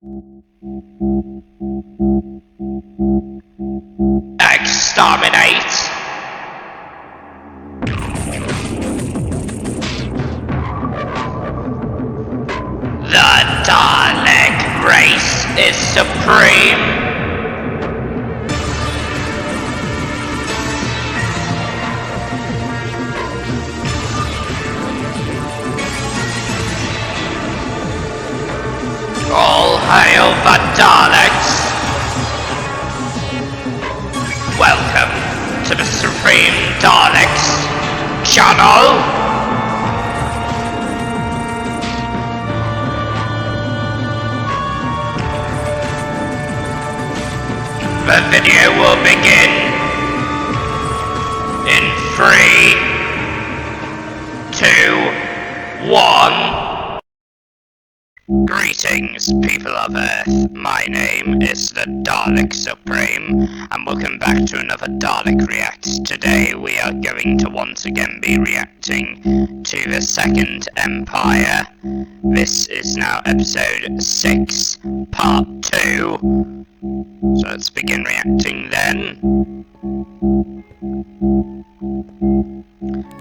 Exterminate! The Dalek race is supreme! All hail the Daleks! Welcome to the Supreme Daleks channel! The video will begin in 3, 2, 1. Greetings, people of Earth. My name is the Dalek Supreme, and welcome back to another Dalek React. Today we are going to once again be reacting to the Second Empire. This is now episode 6, part 2. So let's begin reacting then.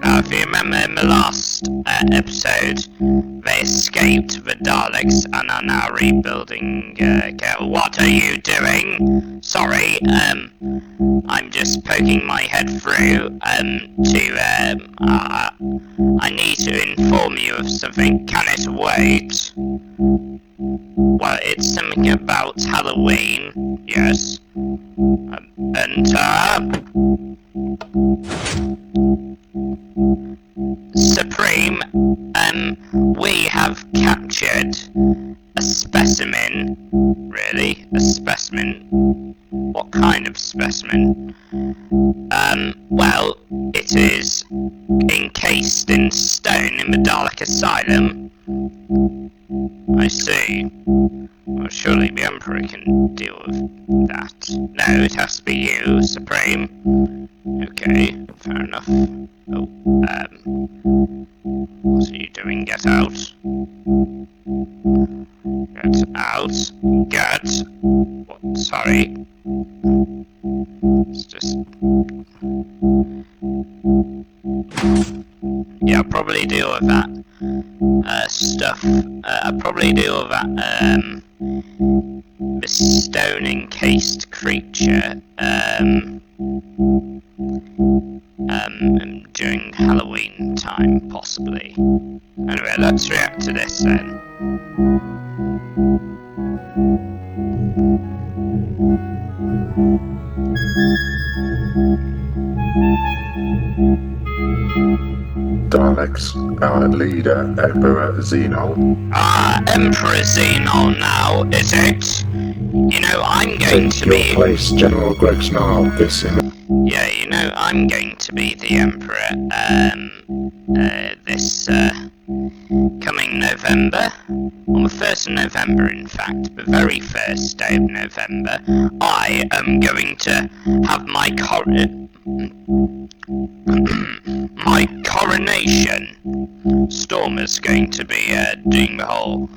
Now, if you remember in the last episode, they escaped the Daleks and are now rebuilding. What are you doing? Sorry, I'm just poking my head through. I need to inform you of something. Can it wait? Well, it's something about Halloween. Yes. Enter. Supreme, we have captured a specimen. Really? A specimen? What kind of specimen? Well, it is encased in stone in the Dalek Asylum. I see. Well, surely the Emperor can deal with that. No, it has to be you, Supreme. Okay, fair enough. Oh, what are you doing? Get out. Get out. Get. What? Sorry. It's just... Yeah, I'll probably deal with that stuff. I'll probably deal with that, the stone-encased creature, during Halloween time, possibly. Anyway, let's react to this then. Daleks, our leader, Emperor Zeno. Emperor Zeno now, is it? You know, I'm going to be... Take your place, General Gregsnarl, this in... Yeah, you know, I'm going to be the Emperor, this, coming November. On the 1st of November, in fact, the very first day of November, I am going to have my coronation. Stormer's going to be, doing the whole,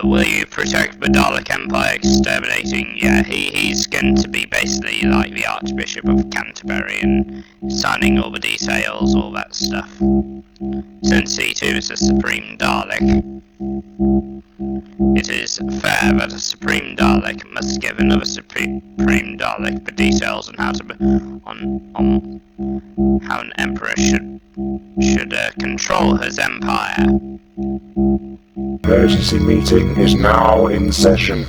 will you protect the Dalek Empire exterminating? Yeah, he's going to be basically like the Archbishop of Canterbury and signing all the details, all that stuff. Since he too is a Supreme Dalek, it is fair that a Supreme Dalek must give another Supreme Dalek the details on how to on how an Emperor should control his empire. Emergency meeting is now in session.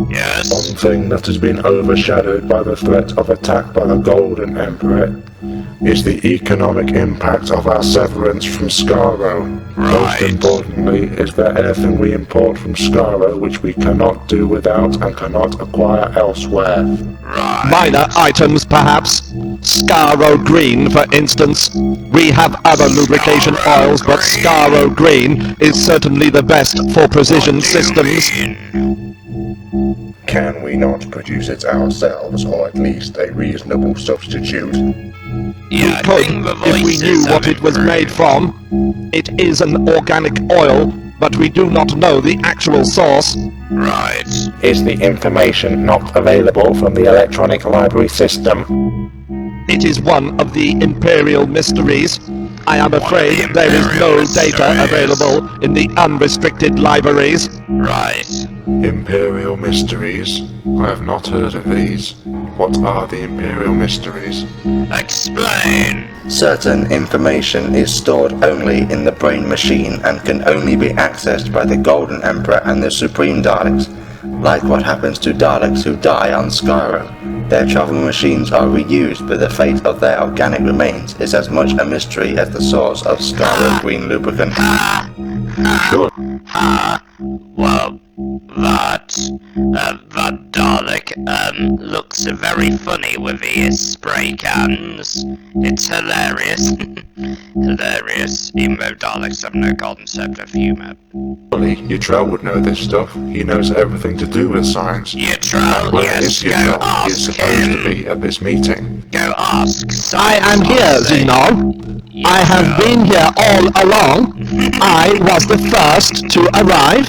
Yes. One thing that has been overshadowed by the threat of attack by the Golden Emperor is the economic impact of our severance from Skaro. Most importantly, is there anything we import from Skaro which we cannot do without and cannot acquire elsewhere? Right. Minor items, perhaps. Skaro Green, for instance. We have other lubrication oils, but Skaro Green is certainly the best for precision systems. Can we not produce it ourselves, or at least a reasonable substitute? Yeah, We could, if we knew what it was made from. It is an organic oil, but we do not know the actual source. Right. Is the information not available from the electronic library system? It is one of the Imperial mysteries. I am afraid there is no data available in the unrestricted libraries. Right. Imperial Mysteries? I have not heard of these. What are the Imperial Mysteries? Explain. Certain information is stored only in the brain machine and can only be accessed by the Golden Emperor and the Supreme Daleks. Like what happens to Daleks who die on Skaro. Their travel machines are reused, but the fate of their organic remains is as much a mystery as the source of Skaro green lubricant. Sure. Well, that Dalek, looks very funny with his spray cans. It's hilarious. Hilarious, even though Daleks have no concept of humor. Surely, Utrell would know this stuff. He knows everything to do with science. Utrell, Where yes, is go Utrell? He is ask supposed to him. be at this meeting. Go ask I Science am here, Officer. Xenon. I have been here all along. I was the first to arrive.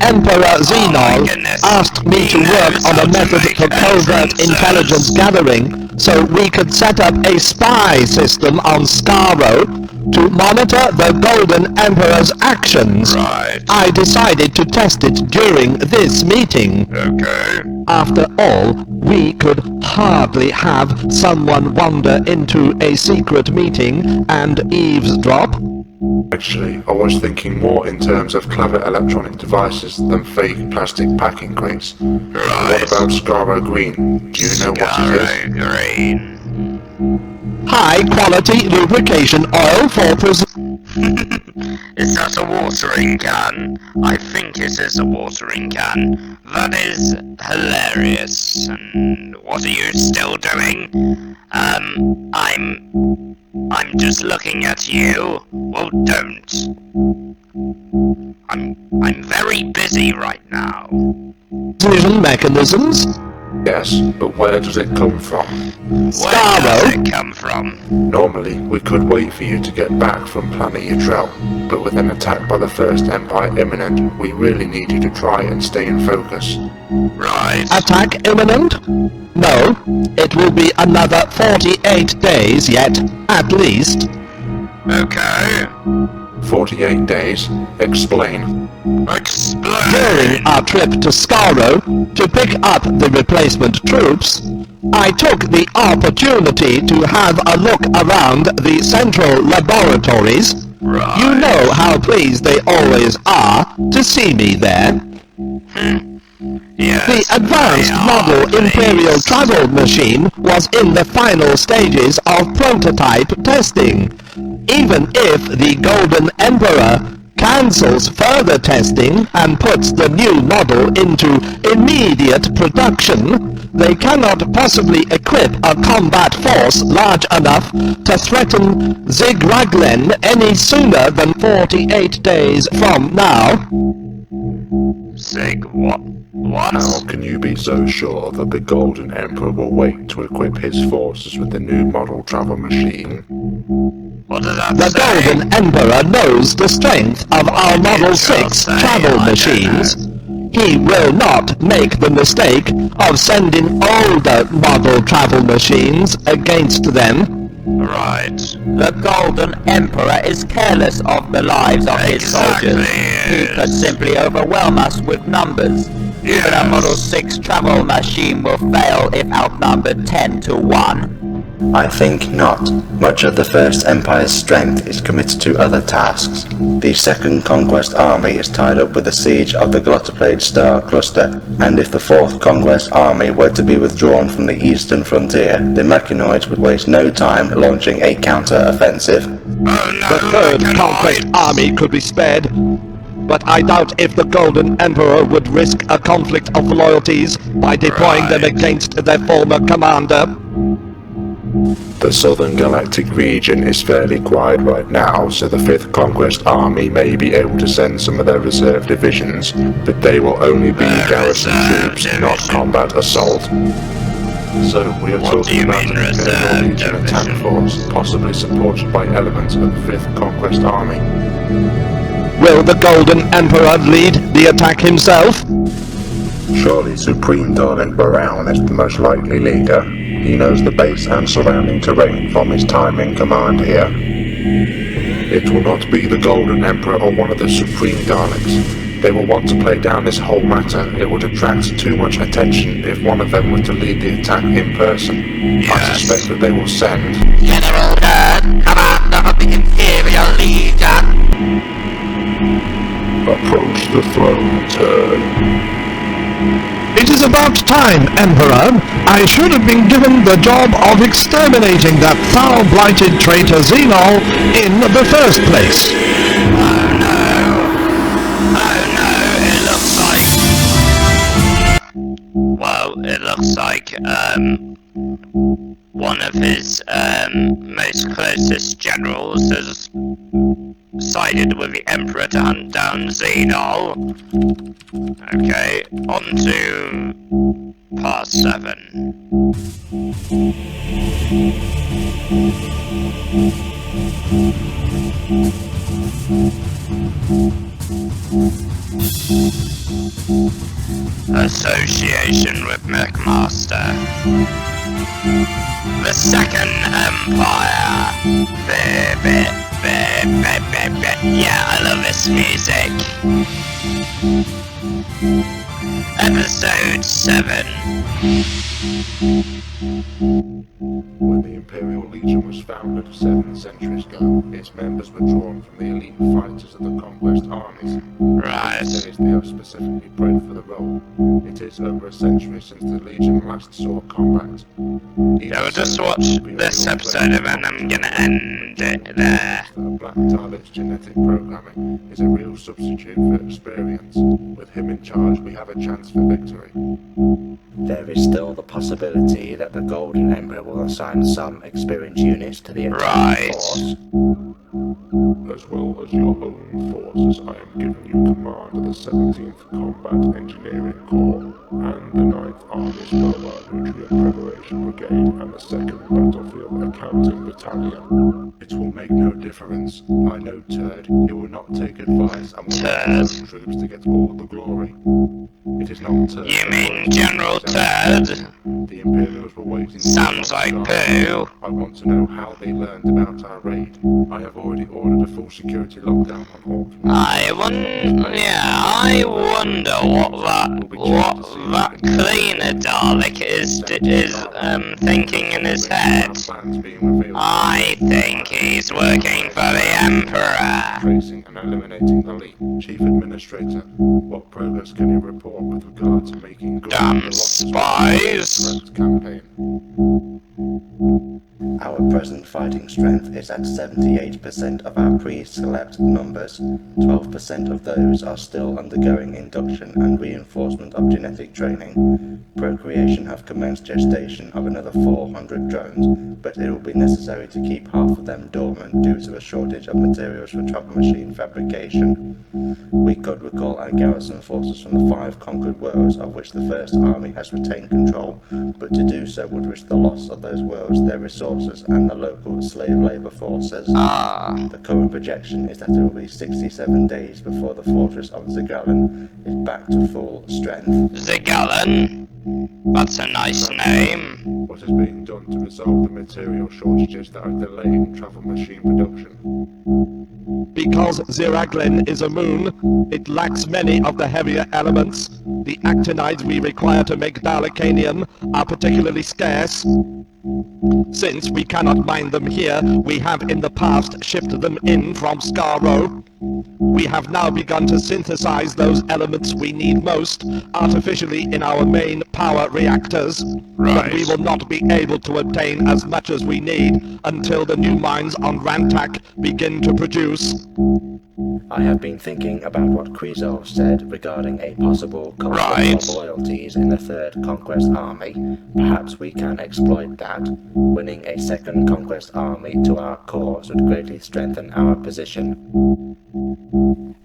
Emperor Xenon goodness. asked me to He work knows on how a to method make for covert entrances. intelligence gathering so we could set up a spy system on Skaro to monitor the Golden Emperor's actions. Right. I decided to test it during this meeting. Okay. After all, we could hardly have someone wander into a secret meeting and eavesdrop. Actually, I was thinking more in terms of clever electronic devices than fake plastic packing crates. What about Skaro Green? Do you know what it is? Skaro Green. High-quality lubrication oil for Is that a watering can? I think it is a watering can. That is hilarious. And what are you still doing? I'm just looking at you. Well, don't. I'm very busy right now. precision mechanisms. Yes, but where does it come from? Where does Skaro. it come from? Normally, we could wait for you to get back from Planet Utrell, but with an attack by the First Empire imminent, we really need you to try and stay in focus. Right. Attack imminent? No, it will be another 48 days yet, at least. Okay. 48 days? Explain. Explain. During our trip to Skaro to pick up the replacement troops, I took the opportunity to have a look around the central laboratories. Right. You know how pleased they always are to see me there. Yes, The advanced they are, model Imperial please. travel machine was in the final stages of prototype testing. Even if the Golden Emperor cancels further testing and puts the new model into immediate production, they cannot possibly equip a combat force large enough to threaten Zigraglen any sooner than 48 days from now. Sig, what? What? How can you be so sure that the Golden Emperor will wait to equip his forces with the new model travel machine? What did that The say? Golden Emperor knows the strength of our did Model you 6 say? travel I don't machines. He will not make the mistake of sending older model travel machines against them. Right. The Golden Emperor is careless of the lives of his Exactly, soldiers. He yes. could simply overwhelm us with numbers. Even a Yes. Model 6 travel machine will fail if outnumbered 10 to 1. I think not. Much of the First Empire's strength is committed to other tasks. The Second Conquest Army is tied up with the siege of the Glottoplate Star Cluster, and if the Fourth Conquest Army were to be withdrawn from the eastern frontier, the Mechanoids would waste no time launching a counter-offensive. Oh no, The Third Conquest Mechanoids. Army could be spared, but I doubt if the Golden Emperor would risk a conflict of loyalties by deploying them Right. against their former commander. The Southern Galactic region is fairly quiet right now, so the 5th Conquest Army may be able to send some of their reserve divisions, but they will only be Their garrison reserve troops, not division. combat assault. So we are What do talking you about mean, an Imperial reserve Legion attack division? force, possibly supported by elements of the 5th Conquest Army. Will the Golden Emperor lead the attack himself? Surely Supreme Dalek Brown is the most likely leader. He knows the base and surrounding terrain from his time in command here. It will not be the Golden Emperor or one of the Supreme Daleks. They will want to play down this whole matter. It would attract too much attention if one of them were to lead the attack in person. I suspect that they will send General Turd, commander of the Imperial Legion. approach the throne, Turd. It is about time, Emperor. I should have been given the job of exterminating that foul-blighted traitor Xenol in the first place. Oh no, it looks like one of his most closest generals has sided with the Emperor to hunt down Xenol. Okay, on to part 7. Association with McMaster. The Second Empire. Yeah, I love this music. Episode 7. When the Imperial Legion was founded 7 centuries ago, its members were drawn from the elite fighters of the conquest armies. Right. Says they are specifically bred for the role. It is over a century since the Legion last saw combat. Yeah, we'll just watch this episode and then I'm gonna end it there. Black Dalek's genetic programming is a real substitute for experience. With him in charge, we have a chance for victory. There is still the possibility that the Golden Emperor will assign some experienced units to the attack force. As well as your own forces, I am giving you command of the 17th Combat Engineering Corps and the 9th Army's Mobile Nuclear Preparation Brigade and the 2nd Battlefield Accounting Battalion. It will make no difference. I know Turd, he will not take advice and will let his own troops to get all the glory. It is not Turd. You mean General Turd? The Imperials were waiting. Sounds like poo. I want to know how they learned about our raid. I have already ordered a full security lockdown on Orchestra. I wonder what that cleaner Dalek is thinking in his head. I think he's working for the Emperor. Tracing and eliminating the leak. Chief Administrator, what progress can you report with regard to making good Damn spies. campaign? Our present fighting strength is at 78% of our pre-select numbers. 12% of those are still undergoing induction and reinforcement of genetic training. Procreation have commenced gestation of another 400 drones, but it will be necessary to keep half of them dormant due to a shortage of materials for travel machine fabrication. We could recall our garrison forces from the 5 conquered worlds of which the First Army has retained control, but to do so would risk the loss of those worlds, their resources, and the local slave labour forces. The current projection is that it will be 67 days before the fortress of Zagalen is back to full strength. Zagalen? That's a nice name. What is being done to resolve the material shortages that are delaying travel machine production? Because Ziraglin is a moon, it lacks many of the heavier elements. The actinides we require to make Dalekanium are particularly scarce. Since we cannot mine them here, we have in the past shipped them in from Skaro. We have now begun to synthesize those elements we need most artificially in our main power reactors, but we will not be able to obtain as much as we need until the new mines on Rantak begin to produce. I have been thinking about what Krizov said regarding a possible conflict of loyalties in the 3rd Conquest Army. Perhaps we can exploit that. Winning a 2nd Conquest Army to our cause would greatly strengthen our position.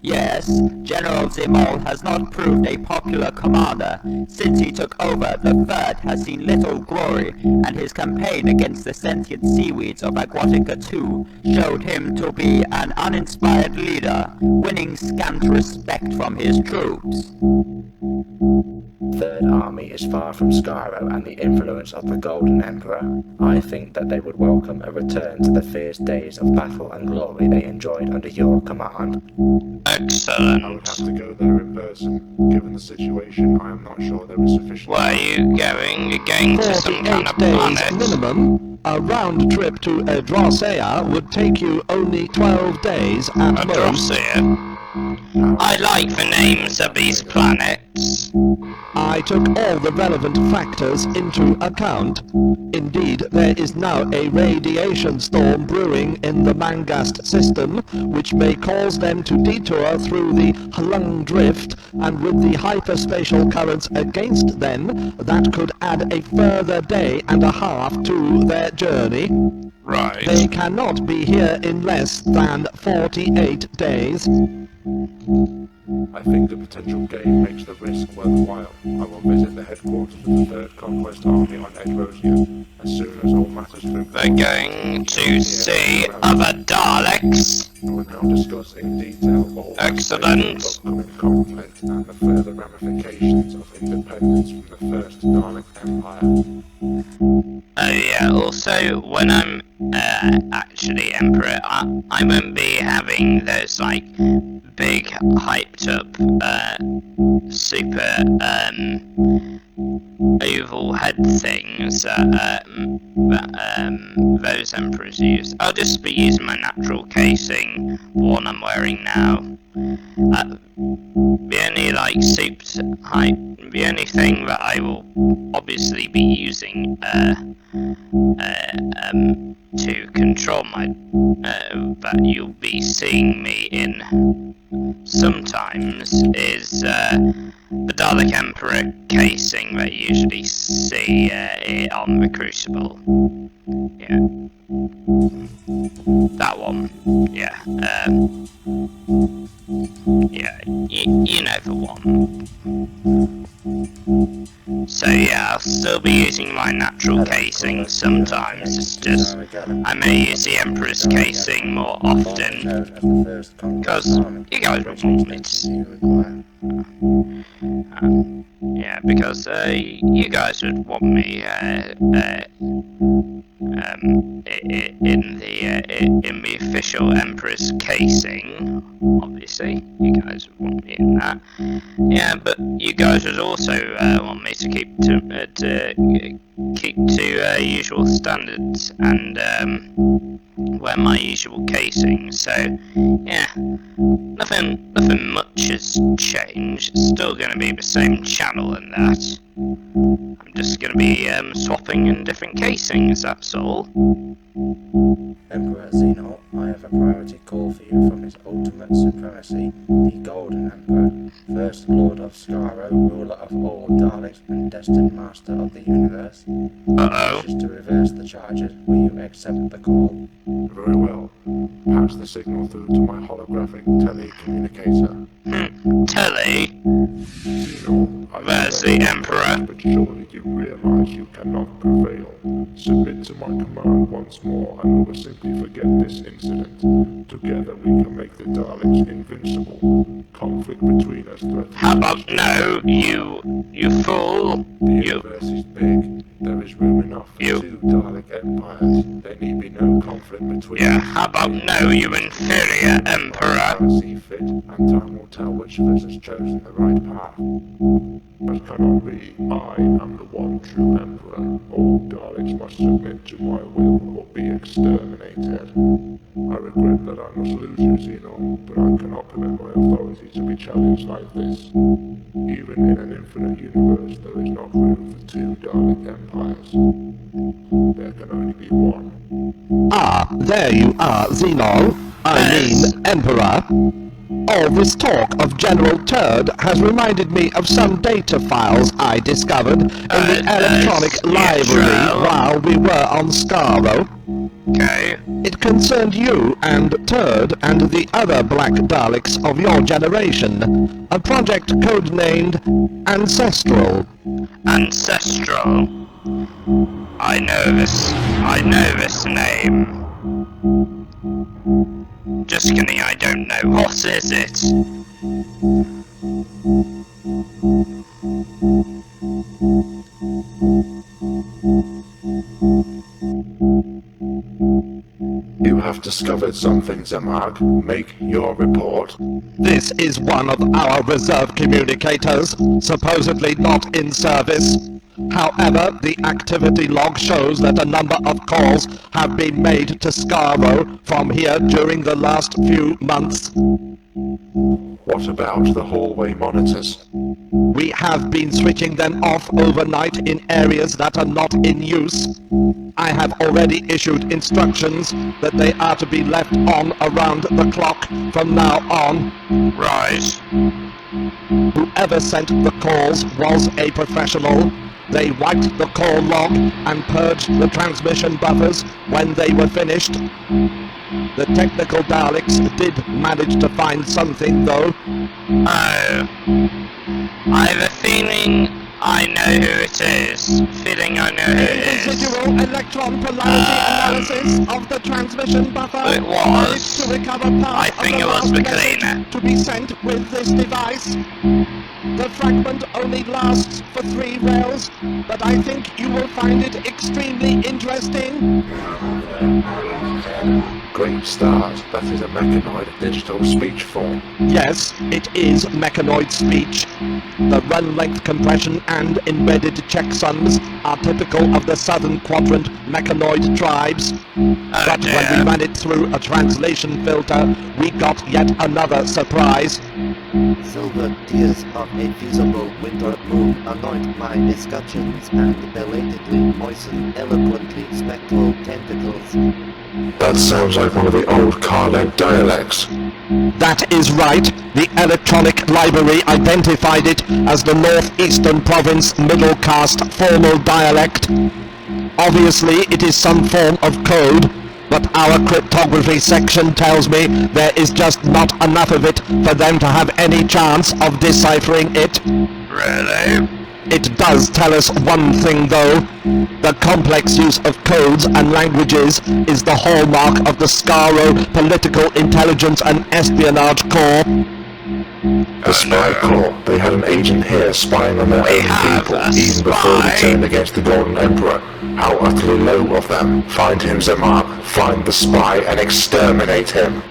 Yes, General Zimol has not proved a popular commander. Since he took over, the Third has seen little glory, and his campaign against the sentient seaweeds of Aquatica II showed him to be an uninspired leader, winning scant respect from his troops. Third Army is far from Skaro and the influence of the Golden Emperor. I think that they would welcome a return to the fierce days of battle and glory they enjoyed under your command. I would Excellent. have to go there in person. Given the situation, I am not sure there is sufficient... Where are you going? You're going to some kind 48 of days planet. minimum. A round trip to Adrosea would take you only 12 days at most. Adrosea. I like the names of these planets. I took all the relevant factors into account. Indeed, there is now a radiation storm brewing in the Mangast system, which may cause them to detour through the Hlung Drift, and with the hyperspatial currents against them, that could add a further day and a half to their journey. Right. They cannot be here in less than 48 days. I think the potential gain makes the risk worthwhile. I will visit the headquarters of the Third Conquest Army on Edrosia as soon as all matters have We're going to see other Daleks. I will now discuss in detail all Excellent. aspects of the upcoming conflict and the further ramifications of independence from the First Dalek Empire. Oh yeah, also when I'm actually Emperor, I won't be having those like big hyped up super oval head things that those emperors use. I'll just be using my natural casing, the one I'm wearing now. The only like the only thing that I will obviously be using to control my that you'll be seeing me in sometimes is the Dalek Emperor casing that you usually see on the Crucible. Yeah. That one. Yeah. Yeah, you know the one. So yeah, I'll still be using my natural casing sometimes. It's just I may use the Emperor's casing more often because you guys would want me to. Yeah, because you guys would want me in the official Emperor's casing. Obviously, you guys would want me in that. Yeah, but you guys would also want me to keep to usual standards and wear my usual casing. So yeah, nothing much has changed. It's still going to be the same channel and that. I'm just going to be swapping in different casings, that's all. Emperor Xenol, I have a priority call for you from His Ultimate Supremacy, the Golden Emperor, First Lord of Skaro, ruler of all Daleks and destined master of the universe. Uh-oh. Wishes to reverse the charges. Will you accept the call? Very well. Pass the signal through to my holographic telecommunicator. Telly? There's the Emperor. But surely you realize you cannot prevail. Submit to my command once more and we will simply forget this incident. Together we can make the Daleks invincible. Conflict between us threatens... How about no, you fool? The You... universe is big. There is room enough for You- 2 Dalek empires. There need be no conflict between Yeah, us. how about no, you inferior Emperor? I see fit, and time will tell which of us has chosen the right path. That cannot be. I am the one true Emperor. All Daleks must submit to my will or be exterminated. I regret that I must lose you, Xenon, but I cannot permit my authority to be challenged like this. Even in an infinite universe, there is not room for 2 Dalek empires. There can only be one. Ah, there you are, Xenol. Yes. Emperor. All this talk of General Turd has reminded me of some data files I discovered in the electronic library Pietro. while we were on Skaro. Okay. It concerned you and Turd and the other black Daleks of your generation. A project codenamed Ancestral. Ancestral. I know this name. Just kidding, I don't know. What is it? You have discovered something, Zamag. Make your report. This is one of our reserve communicators, supposedly not in service. However, the activity log shows that a number of calls have been made to Skaro from here during the last few months. What about the hallway monitors? We have been switching them off overnight in areas that are not in use. I have already issued instructions that they are to be left on around the clock from now on. Right. Whoever sent the calls was a professional. They wiped the call log and purged the transmission buffers when they were finished. The technical Daleks did manage to find something, though. Oh. I have a feeling I know who it is. Feeling I know who it is. Residual electron polarity analysis of the transmission buffer. It was. Managed to recover part I think of the it was last the message cleaner. to be sent with this device. The fragment only lasts for 3 rails, but I think you will find it extremely interesting. Great start. That is a mechanoid digital speech form. Yes, it is mechanoid speech. The run length compression and embedded checksums are typical of the southern quadrant mechanoid tribes. But when we ran it through a translation filter, we got yet another surprise. Silver tears of a feasible winter moon anoint my escutcheons and belatedly moisten eloquently spectral tentacles. That sounds like one of the old Kharleg dialects. That is right. The electronic library identified it as the northeastern province middle caste formal dialect. Obviously, it is some form of code, but our cryptography section tells me there is just not enough of it for them to have any chance of deciphering it. Really? It does tell us one thing, though. The complex use of codes and languages is the hallmark of the Skaro Political Intelligence and Espionage Corps. The spy corps. They had an agent here spying on their own people, even before they turned against the Golden Emperor. How utterly low of them. Find him, Zamag. Find the spy and exterminate him.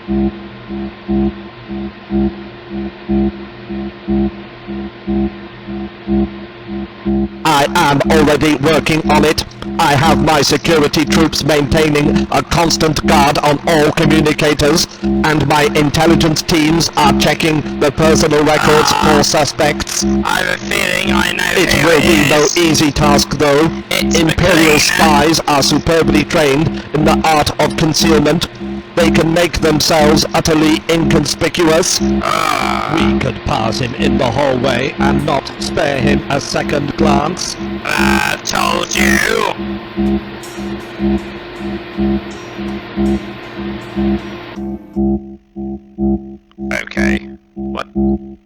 I am already working on it. I have my security troops maintaining a constant guard on all communicators, and my intelligence teams are checking the personal records for suspects. I have a feeling I know It who will it be no is. easy task, though. It's Imperial McLean. spies are superbly trained in the art of concealment. They can make themselves utterly inconspicuous. We could pass him in the hallway and not spare him a second glance. Told you. Okay. What?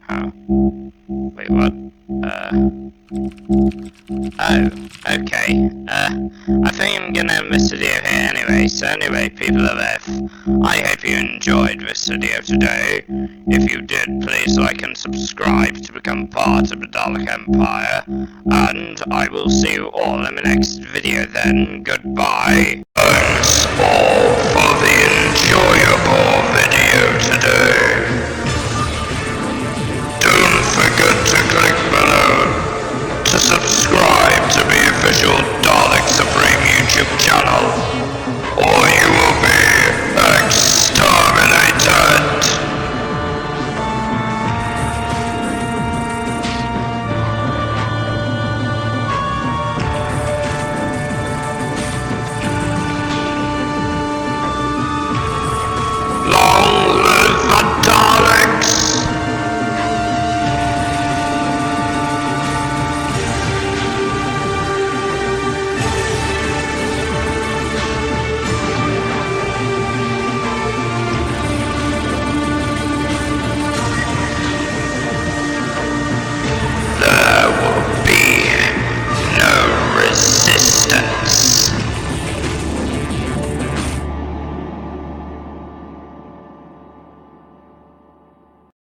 How? Wait, what? Oh, okay. I think I'm gonna end this video here anyway. So anyway, people of Earth, I hope you enjoyed this video today. If you did, please like and subscribe to become part of the Dalek Empire. And I will see you all in the next video then. Goodbye. Thanks all for the enjoyable video today.